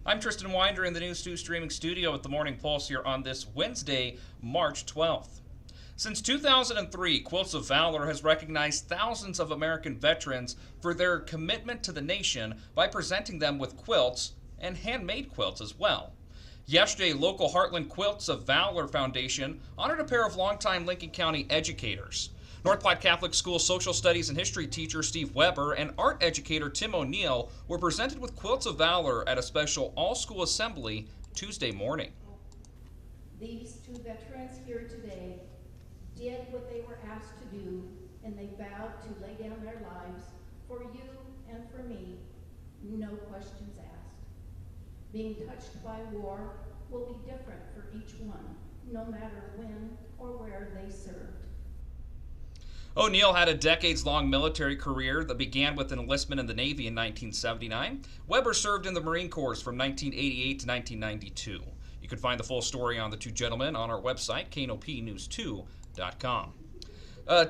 I'm Tristan Winder in the News 2 streaming studio at the Morning Pulse here on this Wednesday, March 12th. Since 2003, Quilts of Valor has recognized thousands of American veterans for their commitment to the nation by presenting them with quilts and handmade quilts as well. Yesterday, local Heartland Quilts of Valor Foundation honored a pair of longtime Lincoln County educators. North Platte Catholic School social studies and history teacher Steve Weber and art educator Tim O'Neill were presented with Quilts of Valor at a special all-school assembly Tuesday morning. These two veterans here today did what they were asked to do, and they vowed to lay down their lives for you and for me, no questions asked. Being touched by war will be different for each one, no matter when or where they served. O'Neill had a decades-long military career that began with an enlistment in the Navy in 1979. Weber served in the Marine Corps from 1988 to 1992. You can find the full story on the two gentlemen on our website, knopnews2.com.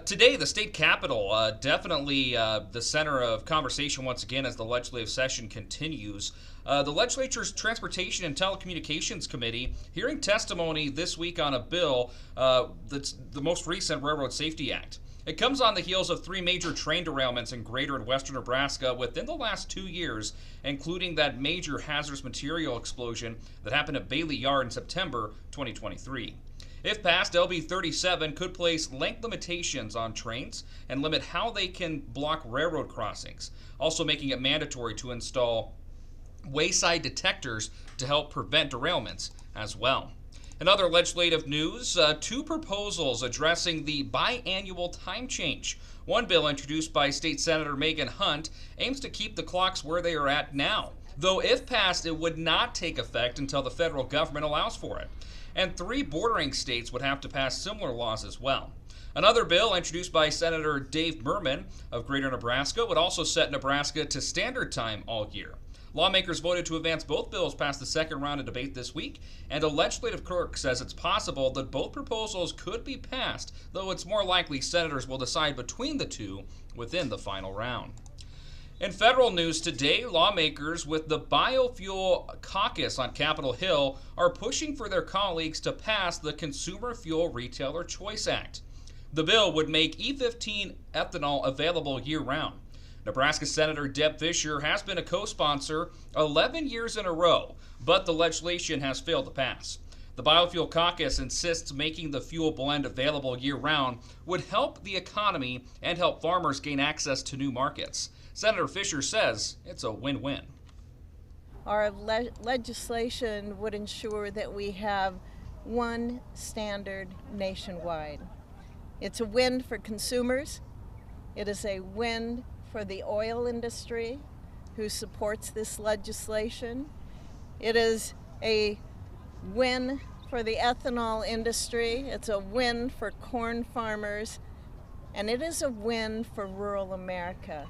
Today, the state capitol, definitely the center of conversation once again as the legislative session continues. The legislature's Transportation and Telecommunications Committee hearing testimony this week on a bill that's the most recent Railroad Safety Act. It comes on the heels of three major train derailments in greater and western Nebraska within the last 2 years, including that major hazardous material explosion that happened at Bailey Yard in September 2023. If passed, LB 37 could place length limitations on trains and limit how they can block railroad crossings, also making it mandatory to install wayside detectors to help prevent derailments as well. In other legislative news, two proposals addressing the biannual time change. One bill introduced by State Senator Megan Hunt aims to keep the clocks where they are at now, though if passed, it would not take effect until the federal government allows for it. And three bordering states would have to pass similar laws as well. Another bill introduced by Senator Dave Merman of Greater Nebraska would also set Nebraska to standard time all year. Lawmakers voted to advance both bills past the second round of debate this week, and a legislative clerk says it's possible that both proposals could be passed, though it's more likely senators will decide between the two within the final round. In federal news today, lawmakers with the Biofuel Caucus on Capitol Hill are pushing for their colleagues to pass the Consumer Fuel Retailer Choice Act. The bill would make E-15 ethanol available year-round. Nebraska Senator Deb Fischer has been a co-sponsor 11 years in a row, but the legislation has failed to pass. The Biofuel Caucus insists making the fuel blend available year-round would help the economy and help farmers gain access to new markets. Senator Fischer says it's a win-win. Our legislation would ensure that we have one standard nationwide. It's a win for consumers. It is a win for the oil industry who supports this legislation. It is a win for the ethanol industry. It's a win for corn farmers. And it is a win for rural America.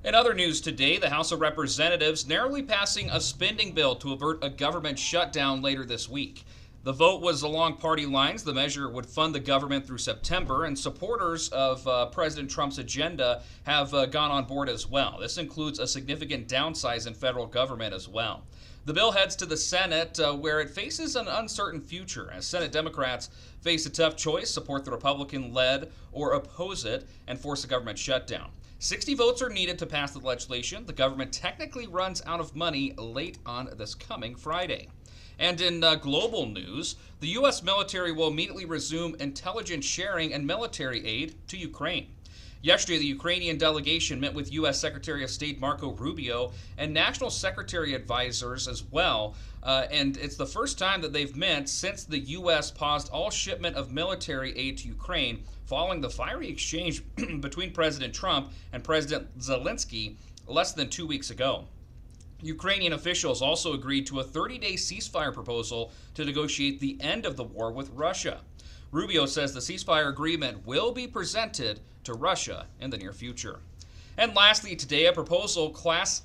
In other news today, the House of Representatives narrowly passing a spending bill to avert a government shutdown later this week. The vote was along party lines. The measure would fund the government through September, and supporters of President Trump's agenda have gone on board as well. This includes a significant downsize in federal government as well. The bill heads to the Senate, where it faces an uncertain future, as Senate Democrats face a tough choice: support the Republican-led or oppose it and force a government shutdown. 60 votes are needed to pass the legislation. The government technically runs out of money late on this coming Friday. And in global news, the U.S. military will immediately resume intelligence sharing and military aid to Ukraine. Yesterday, the Ukrainian delegation met with U.S. Secretary of State Marco Rubio and National Secretary advisors as well. And it's the first time that they've met since the U.S. paused all shipment of military aid to Ukraine following the fiery exchange between President Trump and President Zelensky less than 2 weeks ago. Ukrainian officials also agreed to a 30-day ceasefire proposal to negotiate the end of the war with Russia. Rubio says the ceasefire agreement will be presented to Russia in the near future. And lastly, today, a proposed class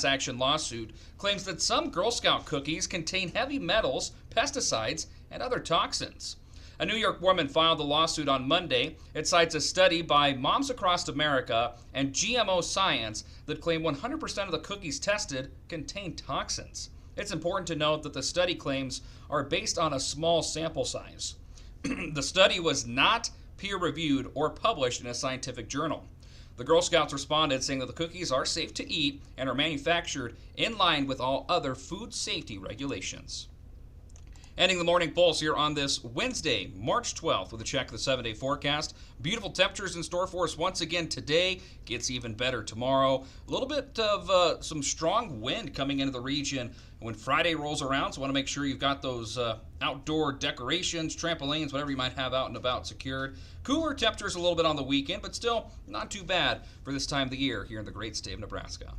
action lawsuit claims that some Girl Scout cookies contain heavy metals, pesticides, and other toxins. A New York woman filed the lawsuit on Monday. It cites a study by Moms Across America and GMO Science that claim 100% of the cookies tested contain toxins. It's important to note that the study claims are based on a small sample size. The study was not peer-reviewed or published in a scientific journal. The Girl Scouts responded saying that the cookies are safe to eat and are manufactured in line with all other food safety regulations. Ending the morning pulse here on this Wednesday, March 12th, with a check of the 7-day forecast. Beautiful temperatures in store for us once again today. Gets even better tomorrow. A little bit of some strong wind coming into the region when Friday rolls around, so want to make sure you've got those outdoor decorations, trampolines, whatever you might have out and about secured. Cooler temperatures a little bit on the weekend, but still not too bad for this time of the year here in the great state of Nebraska.